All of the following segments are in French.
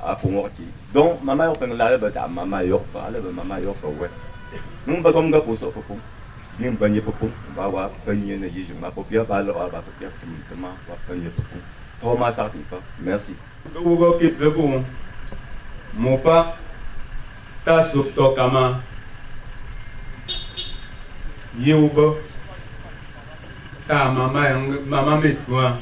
à pour moi qui donc maman on fait la bête à maman yo pas la maman yo pas ouais nous pas comme gars pour ça pour bien panier pour on va voir panier ne je m'a pas pas alors va pas comment va panier pour Thomas ça pas merci vous que c'est bon mon pas ta surtout comment Yéouba ta maman met toi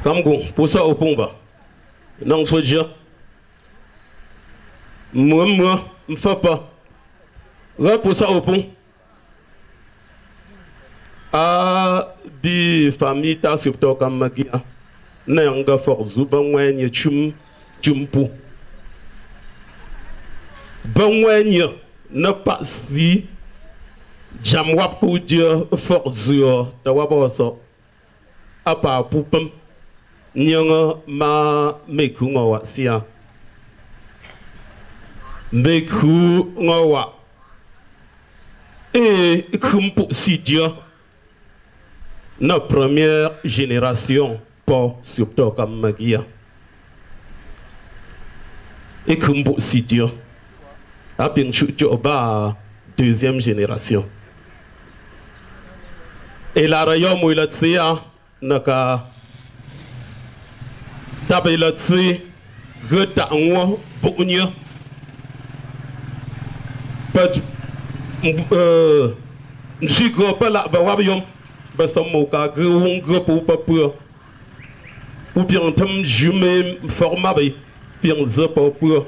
Comme pour ça au pont bas. Non, faut dire. Moi, me fais pas. Là, pour ça au pont. Ah, bi famille ta surtout comme magia. N'ayanga fort zuban wenya chumpu. Ban wenya ne pas si. Jamwap pour dire fort zure. Tawaba so. Apa poupem. Nyanga ma meku ngawa sia meku ngawa et kumpu sidia na première génération pour surtout comme magia et kumpu sidia a bien chucho ba deuxième génération et la rayon mouilatsia naka tabe la tsi geta ngwa bunya pat njigo pala ba wabiyom ba samo ka gwong gpo papua ou bien tam jume format ba bien zepo pour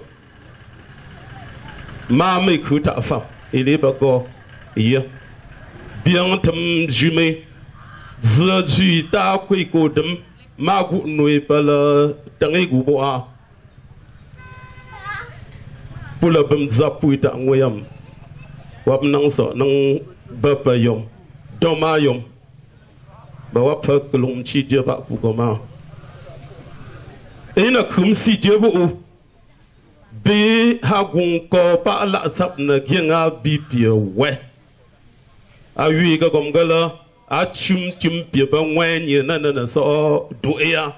ma me kuta fa ele ba go ye bien tam jume zju ta kwi ko dem ma gu nui pala tangi gu boa pula bam zapu ta ngoyam wap nang so nang bapa yom doma yom ba wap fa klum chi je ba ku goma ina kum si je bu be ha gun ko pa la sap na genga bi pie we a wi ga gom gala a chum pie ba wenye na so do ya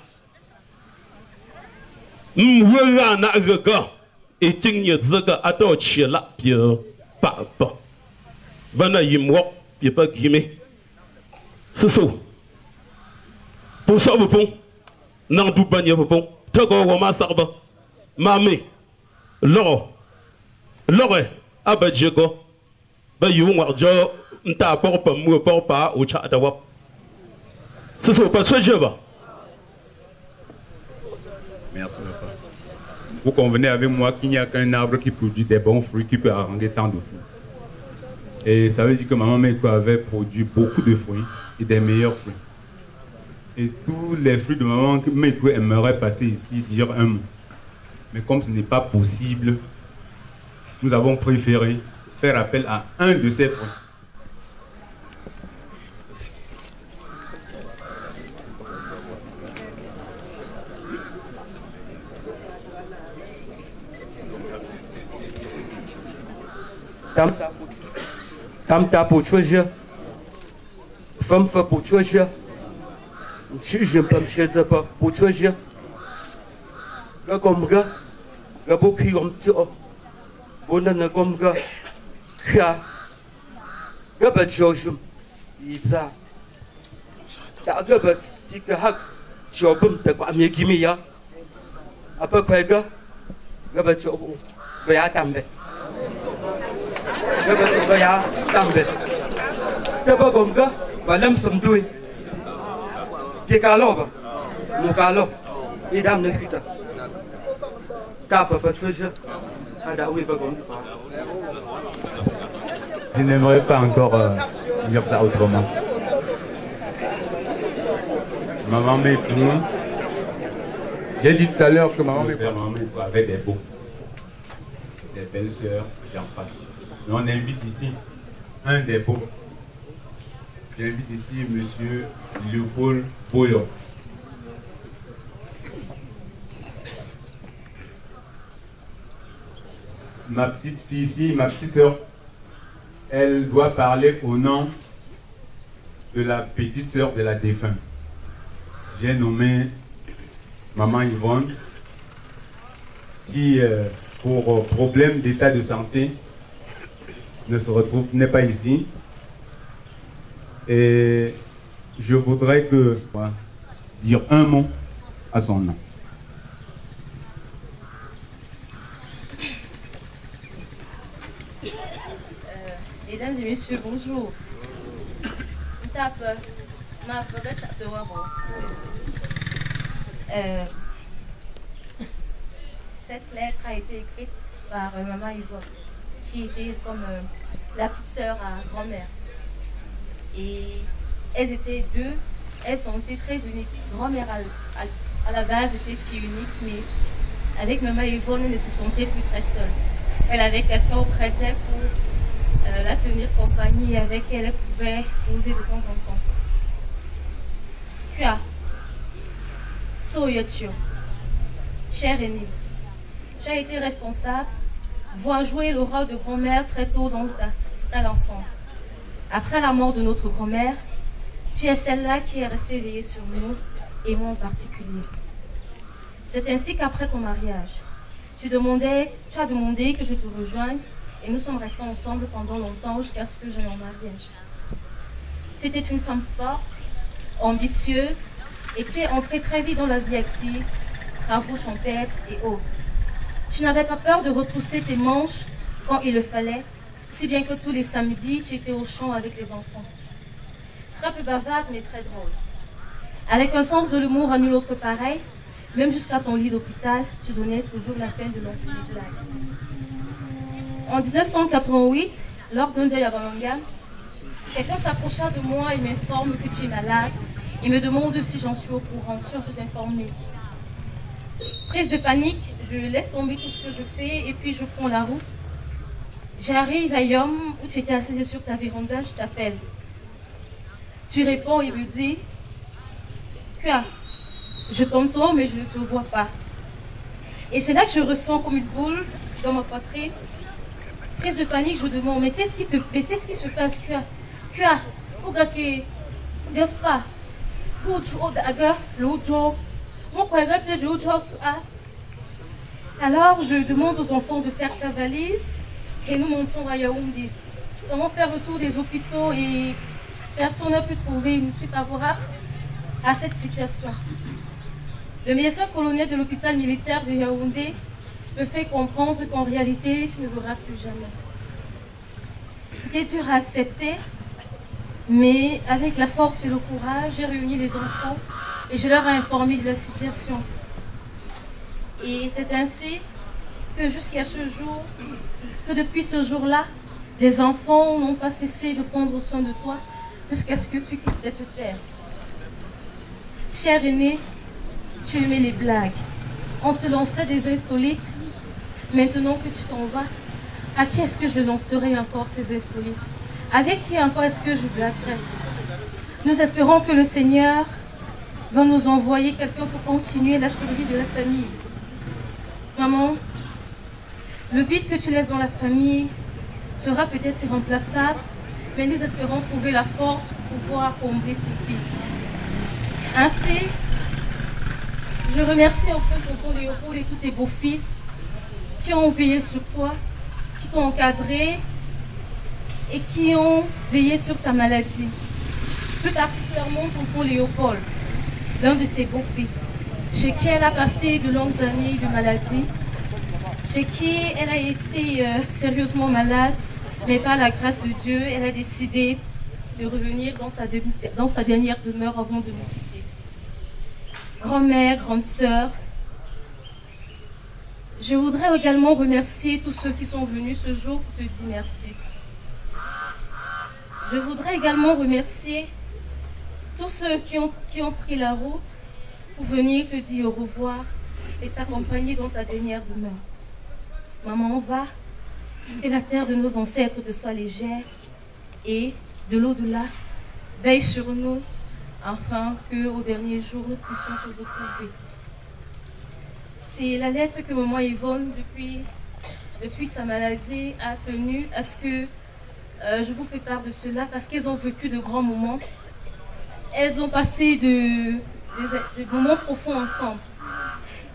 wera na ga e ting ye zaga a to chi la pie pa pa bana yim wok pie pa gime so pour ça vous pon nan du banye vous pon to go wo ma sarba mame loro abajego ba yu warjo nta porpa mu porpa ou cha da wap ce sont pas ce jeu ba. Merci papa. Vous convenez avec moi qu'il n'y a qu'un arbre qui produit des bons fruits qui peut arranger tant de fruits. Et ça veut dire que maman Meiko avait produit beaucoup de fruits et des meilleurs fruits. Et tous les fruits de maman Meiko aimerait passer ici dire un mot. Mais comme ce n'est pas possible, nous avons préféré faire appel à un de ces fruits. Tam ta pour choisir, femme fait pour choisir, je ne peux pas pour choisir. Gars comme gars, gars beaucoup comme tu as, bon on a comme gars, gars, gars pas choisir, il ça, gars pas si que hack, tu as comme t'as pas mieux qui m'y a, après quoi gars pas choisir, gars à tamber. Gaba ya tambe taba gomga balam samdui ke kaloba mo kalo idam ne fita tapa patrouille ada oui ba gomga. Je n'aimerais pas encore dire ça autrement. Maman Meiko, j'ai dit tout à l'heure que maman Meiko avait des beaux, des belles sœurs, j'en passe. Mais on invite ici un des beaux. J'invite ici monsieur Léopold Boyon. Ma petite fille ici, ma petite sœur, elle doit parler au nom de la petite sœur de la défunte. J'ai nommé Maman Yvonne, qui, pour problème d'état de santé, n'est pas ici. Et je voudrais dire un mot à son nom. Mesdames et messieurs, bonjour. Cette lettre a été écrite par Maman Yvonne, qui était comme la petite sœur à grand-mère. Et elles étaient deux, elles ont été très uniques. Grand-mère à la base était fille unique, mais avec Maman Yvonne, elle ne se sentait plus très seule. Elle avait quelqu'un auprès d'elle pour la tenir compagnie, et avec elle, elle pouvait poser de temps en temps. Kua, Soyotio, chère aînée, tu as été responsable, voir jouer le rôle de grand-mère très tôt dans ta l'enfance. Après la mort de notre grand-mère, tu es celle-là qui est restée veillée sur nous, et moi en particulier. C'est ainsi qu'après ton mariage, tu as demandé que je te rejoigne, et nous sommes restés ensemble pendant longtemps jusqu'à ce que j'aie mon mariage. Tu étais une femme forte, ambitieuse, et tu es entrée très vite dans la vie active, travaux champêtres et autres. Tu n'avais pas peur de retrousser tes manches quand il le fallait, si bien que tous les samedis, tu étais au champ avec les enfants. Très peu bavarde, mais très drôle. Avec un sens de l'humour à nul autre pareil, même jusqu'à ton lit d'hôpital, tu donnais toujours la peine de lancer des blagues. En 1988, lors d'un deuil à Birmingham, quelqu'un s'approcha de moi et m'informe que tu es malade et me demande si j'en suis au courant. Je suis informée. Prise de panique, je laisse tomber tout ce que je fais et puis je prends la route. J'arrive à Yom, où tu étais assise sur ta véranda, je t'appelle. Tu réponds et me dis, Kua, je t'entends mais je ne te vois pas. Et c'est là que je ressens comme une boule dans ma poitrine. Prise de panique, je demande, mais qu'est-ce qui se passe, Kua? Kua, Ogake, Defa, Kuchu Odaga, Lojo, mon collègue de Jojo. Alors, je demande aux enfants de faire sa valise et nous montons à Yaoundé. Nous allons faire le tour des hôpitaux et personne n'a pu trouver une suite favorable à cette situation. Le médecin colonel de l'hôpital militaire de Yaoundé me fait comprendre qu'en réalité, tu ne verras plus jamais. C'était dur à accepter, mais avec la force et le courage, j'ai réuni les enfants et je leur ai informé de la situation. Et c'est ainsi que jusqu'à ce jour, que depuis ce jour-là, les enfants n'ont pas cessé de prendre soin de toi jusqu'à ce que tu quittes cette terre. Cher aîné, tu aimais les blagues. On se lançait des insolites. Maintenant que tu t'en vas, à qui est-ce que je lancerai encore ces insolites? Avec qui encore est-ce que je blaguerai? Nous espérons que le Seigneur va nous envoyer quelqu'un pour continuer la survie de la famille. Maman, le vide que tu laisses dans la famille sera peut-être irremplaçable, mais nous espérons trouver la force pour pouvoir combler ce vide. Ainsi, je remercie enfin tonton Léopold et tous tes beaux-fils qui ont veillé sur toi, qui t'ont encadré et qui ont veillé sur ta maladie. Plus particulièrement tonton Léopold, l'un de ses beaux-fils, chez qui elle a passé de longues années de maladie, chez qui elle a été sérieusement malade, mais par la grâce de Dieu, elle a décidé de revenir dans sa dernière demeure avant de nous quitter. Grand-mère, grande sœur, je voudrais également remercier tous ceux qui sont venus ce jour pour te dire merci. Je voudrais également remercier tous ceux qui ont pris la route pour venir te dire au revoir et t'accompagner dans ta dernière demeure. Maman, va, que la terre de nos ancêtres te soit légère et, de l'au-delà, veille sur nous afin qu'au dernier jour, nous puissions te retrouver. C'est la lettre que maman Yvonne, depuis sa maladie, a tenu à ce que Je vous fais part de cela parce qu'elles ont vécu de grands moments. Elles ont passé des moments profonds ensemble.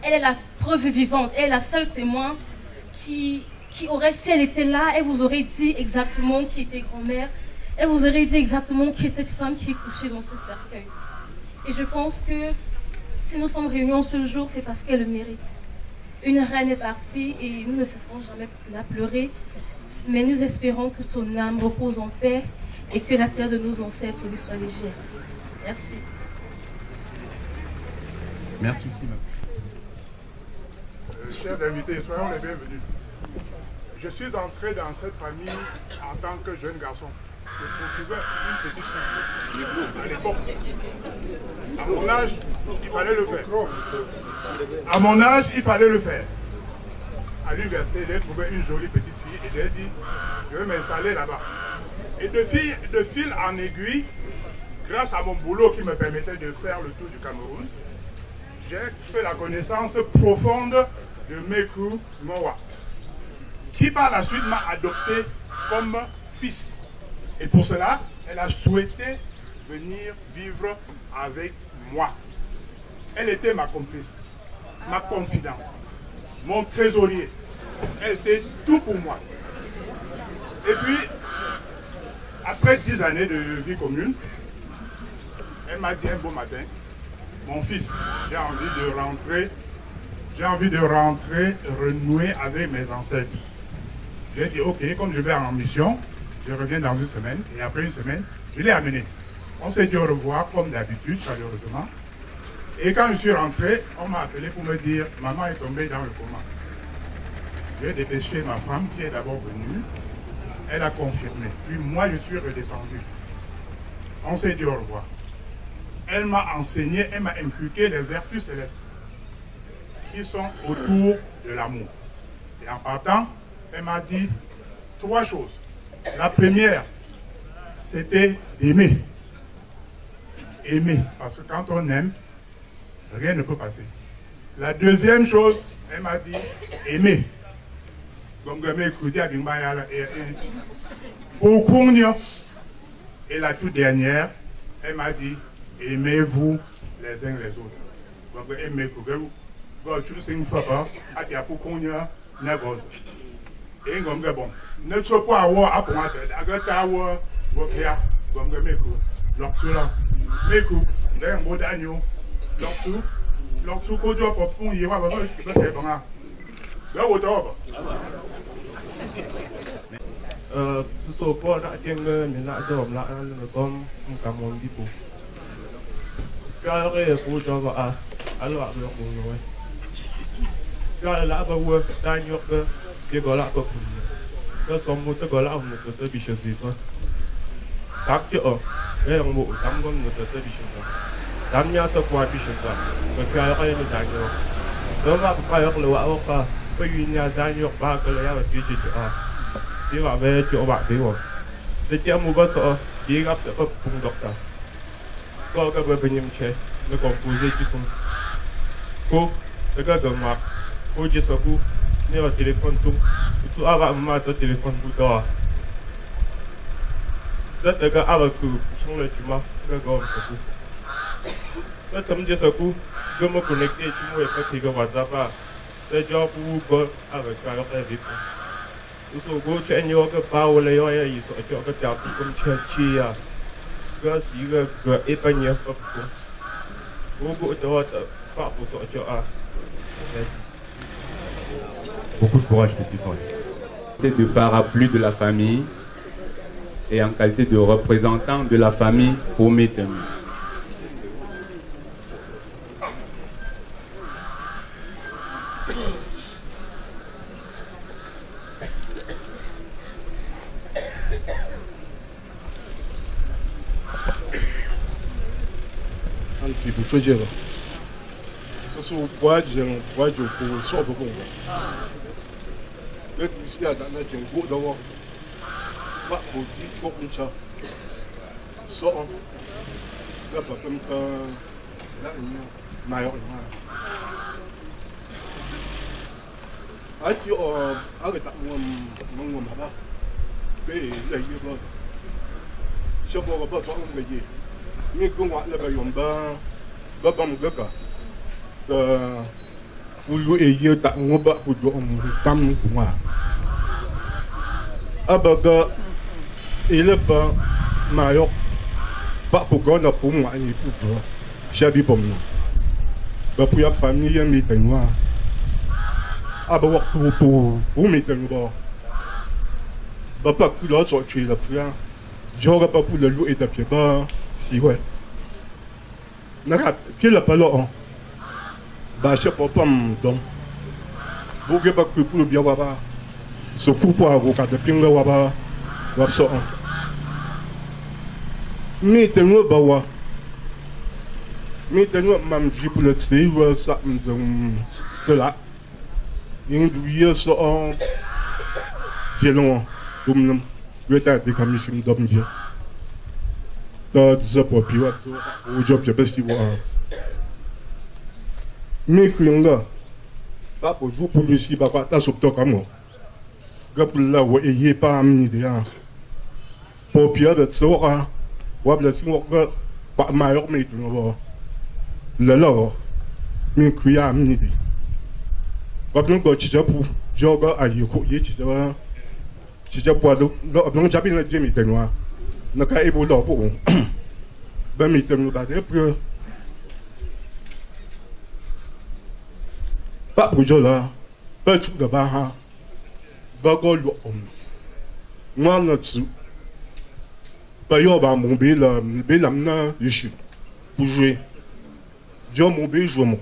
Elle est la preuve vivante, elle est la seule témoin qui aurait, si elle était là, elle vous aurait dit exactement qui était grand-mère, elle vous aurait dit exactement qui est cette femme qui est couchée dans ce cercueil. Et je pense que si nous sommes réunis en ce jour, c'est parce qu'elle le mérite. Une reine est partie et nous ne cesserons jamais de la pleurer, mais nous espérons que son âme repose en paix et que la terre de nos ancêtres lui soit légère. Merci. Merci aussi, madame. Chers invités, soyons les bienvenus. Je suis entré dans cette famille en tant que jeune garçon. Je poursuivais une petite fille à l'époque. À mon âge, il fallait le faire. À mon âge, il fallait le faire. À l'université, j'ai trouvé une jolie petite fille et j'ai dit, je vais m'installer là-bas. Et de fil en aiguille, grâce à mon boulot qui me permettait de faire le tour du Cameroun, j'ai fait la connaissance profonde de Mekou Mowa, qui par la suite m'a adopté comme fils. Et pour cela, elle a souhaité venir vivre avec moi. Elle était ma complice, ma confidente, mon trésorier. Elle était tout pour moi. Et puis, après 10 années de vie commune, elle m'a dit un beau matin, mon fils, j'ai envie de rentrer, renouer avec mes ancêtres. J'ai dit, ok, comme je vais en mission, je reviens dans une semaine, et après une semaine, je l'ai amené. On s'est dit au revoir, comme d'habitude, chaleureusement. Et quand je suis rentré, on m'a appelé pour me dire, maman est tombée dans le coma. J'ai dépêché ma femme, qui est d'abord venue. Elle a confirmé. Puis moi, je suis redescendu. On s'est dit au revoir. Elle m'a enseigné, elle m'a inculqué les vertus célestes qui sont autour de l'amour. Et en partant, elle m'a dit 3 choses. La première, c'était aimer. Aimer, parce que quand on aime, rien ne peut passer. La deuxième chose, elle m'a dit aimer. Et la toute dernière, elle m'a dit aimez-vous les uns les autres. Donc, aimez-vous. Tu sais, une fois, il y a beaucoup de choses. Et bon, ne sois pas à voir à point de la gare, comme l'oxula, meku, d'un beau d'agneau, l'oxu, kojo, popon, y va, so po na tieng ni na dom la na kom kamon di po. Ka re po jo ba alo a lo ko no. Ka la ba wo ta nyok ke ye go la ko ku. Ka som mo te go la mo te bi she zi ko. Tak che o e mo tam gom no te bi she ko. Tam nya sa kwa bi she ko. Ka ka ni ta nyok. Do ba ka yo lo wa ka. Pa yin nya ta nyok ba ka le ya ba bi she a. Đi vào về chỗ bạn tí rồi. Để chị em mua bớt sợ, đi gặp được cùng đọc cả. Có cái bên em chơi, nó còn cùi dây chứ không. Cô, cái gần mặt, cô chỉ sợ cô, nếu mà téléphone tung, chú à bạn mà cho téléphone cô đó. Rất là cái à bạn cứ xong rồi chú mà, cái gom sợ cô. Rất thấm chỉ sợ cô, cứ mà connecté chú mua cái thì cái WhatsApp à, để cho cô có à bạn cái cái gì. So go chen yo ke bao le yo ya yi so cho ke ta kum che chi ya ga si ga e pa nya pa ko go to ta pa po so cho a. Beaucoup de courage, petit frère. De parapluie de la famille et en qualité de représentant de la famille Ometemi. Si pour toi, ce sont quoi, j'ai pour sort de bon. Le ici à dans un gros d'abord. Pas pour dire pour une chose. Sort. Là, pas comme là, meilleur. Ah, tu arrête mon papa. bé là y ba cho bo ba cho ông cái gì mi cũng ngoại là bây giờ ba bấm cái cả ulu ấy tak ngobat pujuk tam kuma abaga ile ba mayok ba pugo na pumwa ni pujo shabi pomna ba puya famille mi tenwa aba waktu pu mi tenwa ba pa ku lo cho chui la puya joga pa pu le lu et tapie ba si ouais na ki la pa lo ba che popam dom buge ba ku pu bia wa ba so ku po ago ka de pinga wa ba wa so mi tenwa ba wa mi tenwa mam ji pu le tsi wa sa mdom de la yin du ye so on gelon dum nam weta de kamishim dom je da za po pi wa so o job je besti wa mi kunga ba po ju pu si ba pa ta sop to kamo ga pu la wa e ye pa am ni de ya po pi da so a wa bla si wo ga pa ma yo mi tu no le lo mi ku ya am ni de ba pu go chi ja pu jo ga a yi ko ye chi ja pu do no ja bi na je mi de no na ka e bo lo pu ba mi te no ba de pu ba bu jo la ba chu da ba ha ba go lu moi na tu ba yo ba mon be la na yishi pour jouer jo mon be joue mon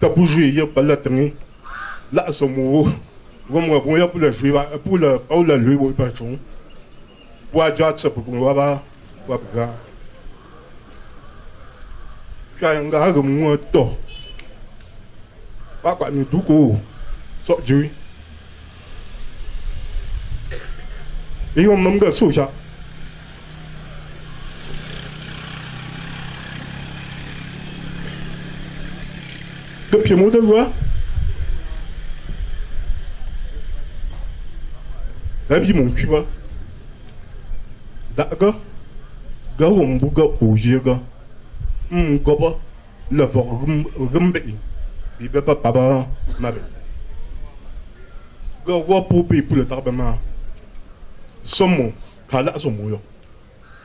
ta pour jouer y a pas la tenir là son mot vraiment bon ya pour le jouer pour le lui pas son pour ajat ça pour moi ba ga ka nga ga mo to ba kwa ni duko so jui e yo mam ga so sha ke pie mo de wa la bi mon cul ba da ga wo mbu ga o je ga go ba le vo rumbe il ne peut pas ma belle. Go wa pour le tarbema. Somo kala somo yo.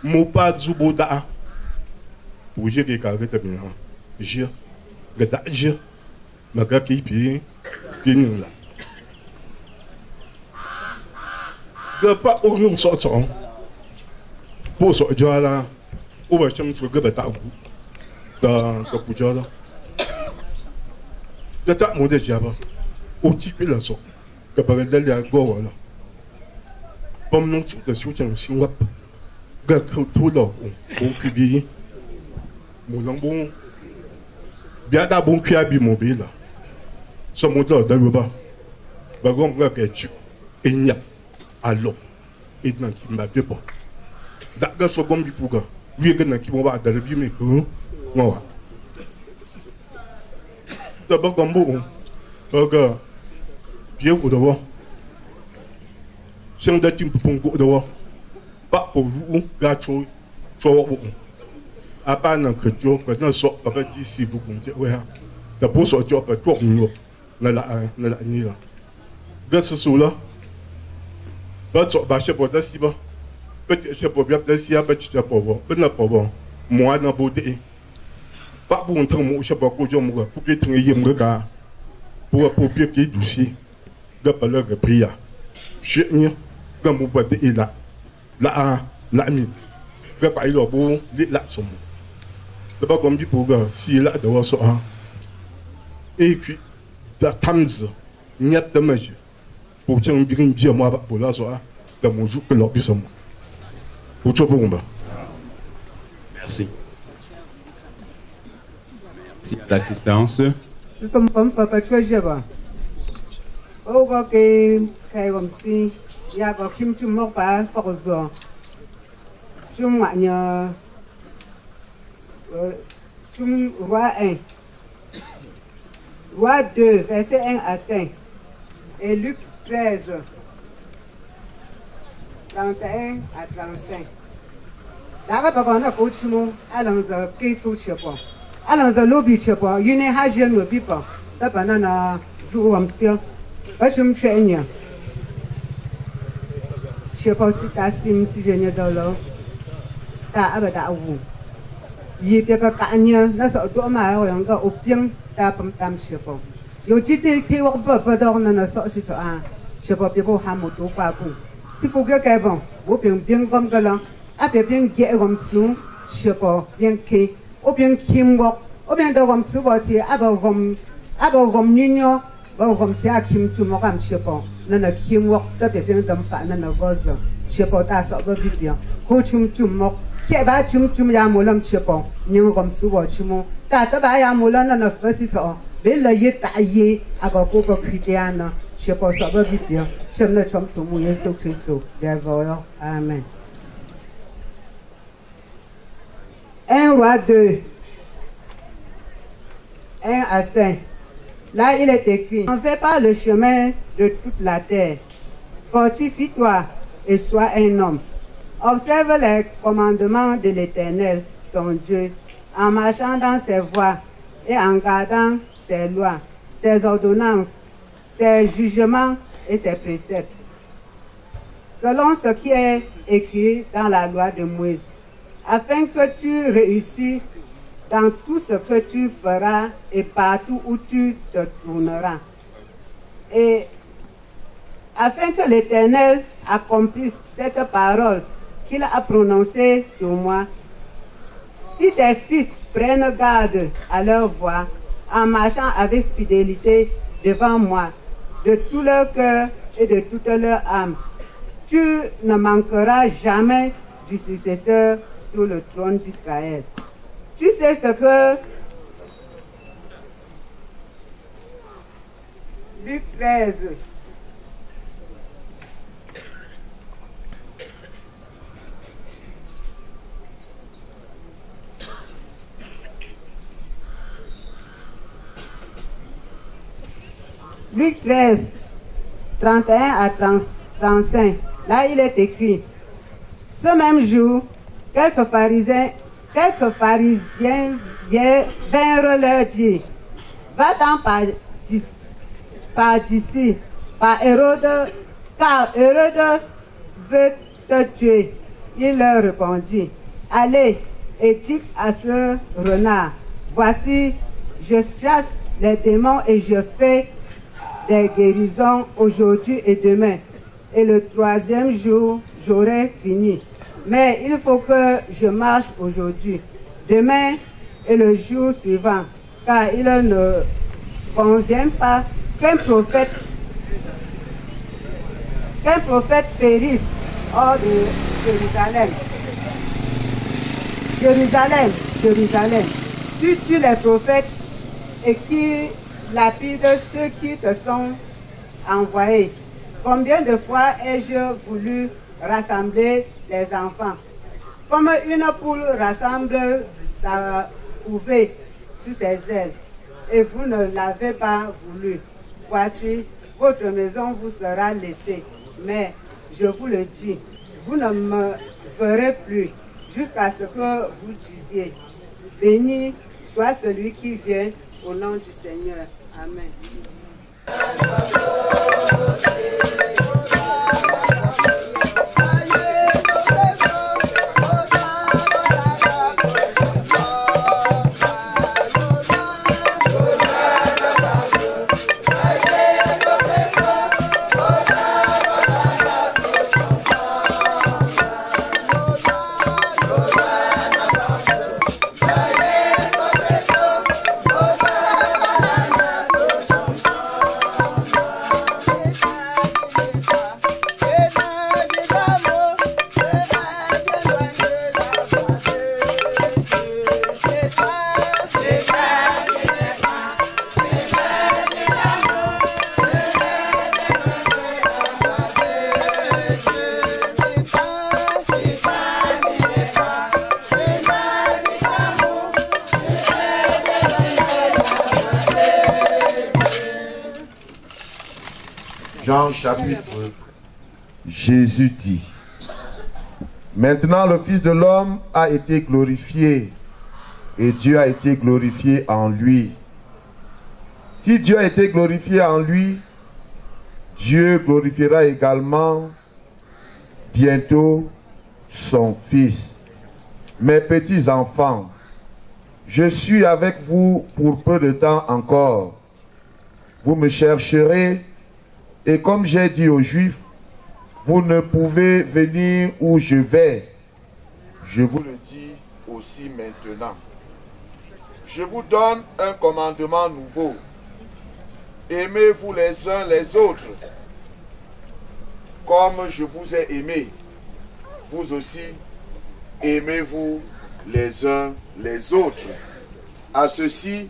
Mo pa zubo da. Pour je ke ka rete bien. Je gada je maga ki pi ni la. Ga pa o yo so so. Po so jala. O ba cham fu ga ba ta ku. Da ka ku jala. De ta mo de jaba o ti pe la so ka ba de la go wala pom non tu de su chang si wap ga tu lo o ku bi mo lang bon bia da bon ku abi mo bi la so mo do da ba gom ga ke chu enya alo et nan ki ma pe po da ga so gom bi fuga wi ga nan ki mo ba da bi me ko no da ba gombo ga biye ko do sing da tim pung ko do ba po ru ga cho wo a pa na ke jo ko na so ba di si bu kum je we ha da po so jo pa to nyo na la ni la ga su la ba so ba she po da si ba pe she po bia da si a ba chi po bo pe na po bo mo na bo de ba bu ntan mo she ba ko jo mo ku ke tin yim ga pour pied qui douci ga pa le priya she ni ga mo ba de la mi ga pa ilo bo li la so mo de ba comme dit pour ga si la de wa so ha et puis da tamz nyat de maji pour chang bi kin je mo ba pour la so ha ga mo ju ko lo bi so mo pour cho pour ba merci. L'assistance. Je comme femme pas très java. Oh ok, kai comme si ya ko kim tu mo pa fa zo. Tu ma nya tu roi 1. Roi 2, c'est 1 à 5. Et Luc 13. 31 à 35. Daga baba na ko chimo alang za ke tu chepo. Alang za lobby chepo, yune ha je no bipa. Da banana zu wam sia. Ba chum chenya. Chepo si ta sim si je ne do lo. Ta aba da wu. Yi pe ka ka nya na so do ma ho yang ga opiang ta pam tam chepo. Yo jite ke wa ba do na so si so a. Chepo pe ko ha mo do pa ku. Si faut que quelqu'un, ou bien comme que là, après bien qui est comme ça, je sais pas, bien qui, ou bien qui m'voit, ou bien de comme ça, voici, comme n'union, comme ça, qui me tourne comme je sais pas, non non qui m'voit, ça fait bien d'en faire, non non gosse là, je sais pas, t'as ça va bien, quand tu me tournes, qui est bas tu me y'a mon homme, je sais pas, n'union comme ça, voici mon, t'as pas y'a mon homme, non non fais ça, mais là y est taillé, avec beaucoup de critères. Je sais pas, ça va vite bien. J'aime le chum sur mon Jésus Christ. Amen. 1 roi 2. 1 à 5. Là, il est écrit, ne fais pas le chemin de toute la terre. Fortifie-toi et sois un homme. Observe les commandements de l'Éternel, ton Dieu, en marchant dans ses voies et en gardant ses lois, ses ordonnances, ses jugements et ses préceptes, selon ce qui est écrit dans la loi de Moïse, afin que tu réussisses dans tout ce que tu feras et partout où tu te tourneras. Et afin que l'Éternel accomplisse cette parole qu'il a prononcée sur moi, si tes fils prennent garde à leur voie, en marchant avec fidélité devant moi, de tout leur cœur et de toute leur âme, tu ne manqueras jamais du successeur sur le trône d'Israël. Tu sais ce que Luc 13. Luc 13, 31 à 35. Là, il est écrit, ce même jour, quelques pharisiens vinrent leur dire, va-t'en par d'ici, car Hérode veut te tuer. Il leur répondit, allez et dites à ce renard, voici, je chasse les démons et je fais des guérisons aujourd'hui et demain. Et le troisième jour, j'aurai fini. Mais il faut que je marche aujourd'hui, demain et le jour suivant, car il ne convient pas qu'un prophète périsse hors de Jérusalem. Jérusalem, tu tues les prophètes et qui lapident ceux qui te sont envoyés. Combien de fois ai-je voulu rassembler les enfants, comme une poule rassemble sa couvée sur ses ailes, et vous ne l'avez pas voulu. Voici, votre maison vous sera laissée. Mais je vous le dis, vous ne me verrez plus jusqu'à ce que vous disiez, béni soit celui qui vient au nom du Seigneur. Amen. Jean chapitre, Jésus dit, Maintenant, le Fils de l'homme a été glorifié et Dieu a été glorifié en lui. Si Dieu a été glorifié en lui, Dieu glorifiera également bientôt son Fils. Mes petits enfants, je suis avec vous pour peu de temps encore. Vous me chercherez et comme j'ai dit aux Juifs, vous ne pouvez venir où je vais. Je vous le dis aussi maintenant. Je vous donne un commandement nouveau. Aimez-vous les uns les autres. Comme je vous ai aimé, vous aussi, aimez-vous les uns les autres. À ceci,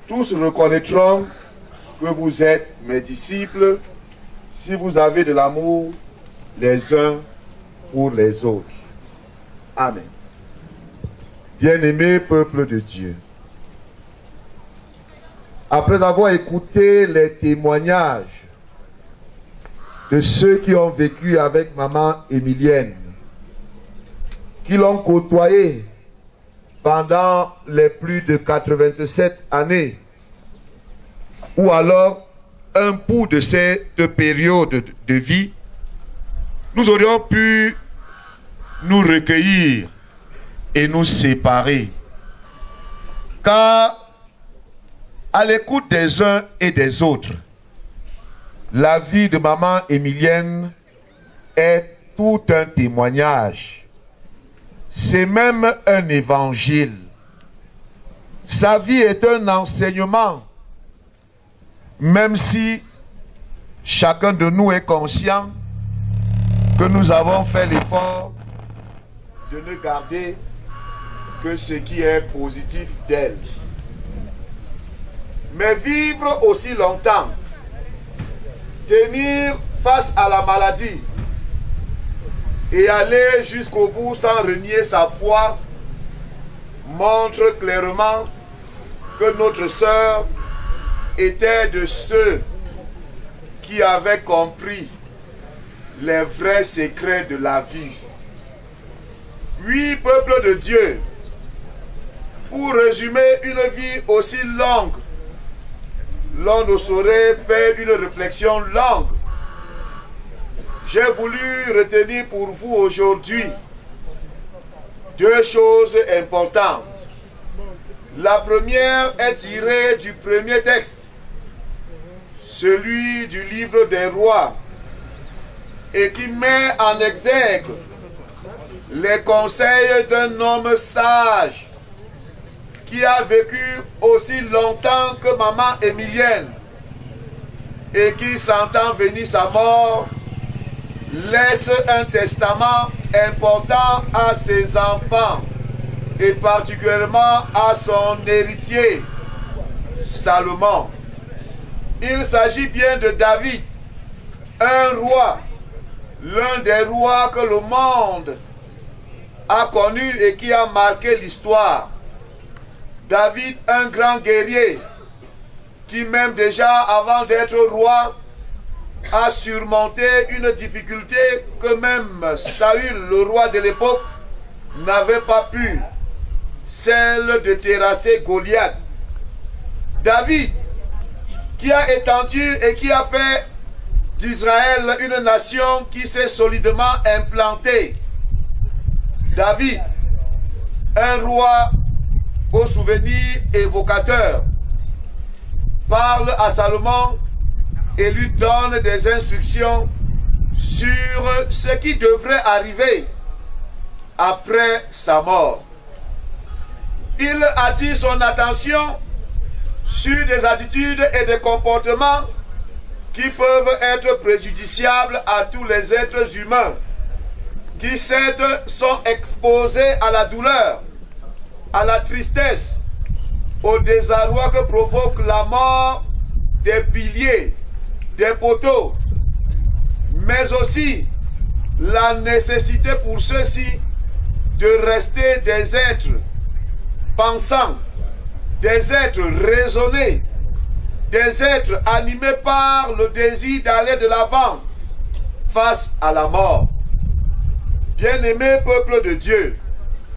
tous reconnaîtront que vous êtes mes disciples si vous avez de l'amour les uns pour les autres. Amen. Bien-aimé peuple de Dieu, après avoir écouté les témoignages de ceux qui ont vécu avec maman Émilienne, qui l'ont côtoyée pendant les plus de 87 années, ou alors un bout de cette période de vie, nous aurions pu nous recueillir et nous séparer. Car à l'écoute des uns et des autres, la vie de maman Émilienne est tout un témoignage. C'est même un évangile. Sa vie est un enseignement. Même si chacun de nous est conscient que nous avons fait l'effort de ne garder que ce qui est positif d'elle. Mais vivre aussi longtemps, tenir face à la maladie et aller jusqu'au bout sans renier sa foi montre clairement que notre sœur était de ceux qui avaient compris les vrais secrets de la vie. Oui, peuple de Dieu, pour résumer une vie aussi longue, l'on ne saurait faire une réflexion longue. J'ai voulu retenir pour vous aujourd'hui deux choses importantes. La première est tirée du premier texte, celui du livre des rois, et qui met en exergue les conseils d'un homme sage qui a vécu aussi longtemps que maman Émilienne et qui, sentant venir sa mort, laisse un testament important à ses enfants et particulièrement à son héritier, Salomon. Il s'agit bien de David, un roi, l'un des rois que le monde a connu et qui a marqué l'histoire. David, un grand guerrier, qui même déjà avant d'être roi, a surmonté une difficulté que même Saül, le roi de l'époque, n'avait pas pu, celle de terrasser Goliath. David, qui a étendu et qui a fait d'Israël une nation qui s'est solidement implantée. David, un roi au souvenir évocateur, parle à Salomon et lui donne des instructions sur ce qui devrait arriver après sa mort. Il attire son attention sur des attitudes et des comportements qui peuvent être préjudiciables à tous les êtres humains, qui sont exposés à la douleur, à la tristesse, au désarroi que provoque la mort des piliers, des poteaux, mais aussi la nécessité pour ceux-ci de rester des êtres pensants, des êtres raisonnés, des êtres animés par le désir d'aller de l'avant face à la mort. Bien-aimé peuple de Dieu,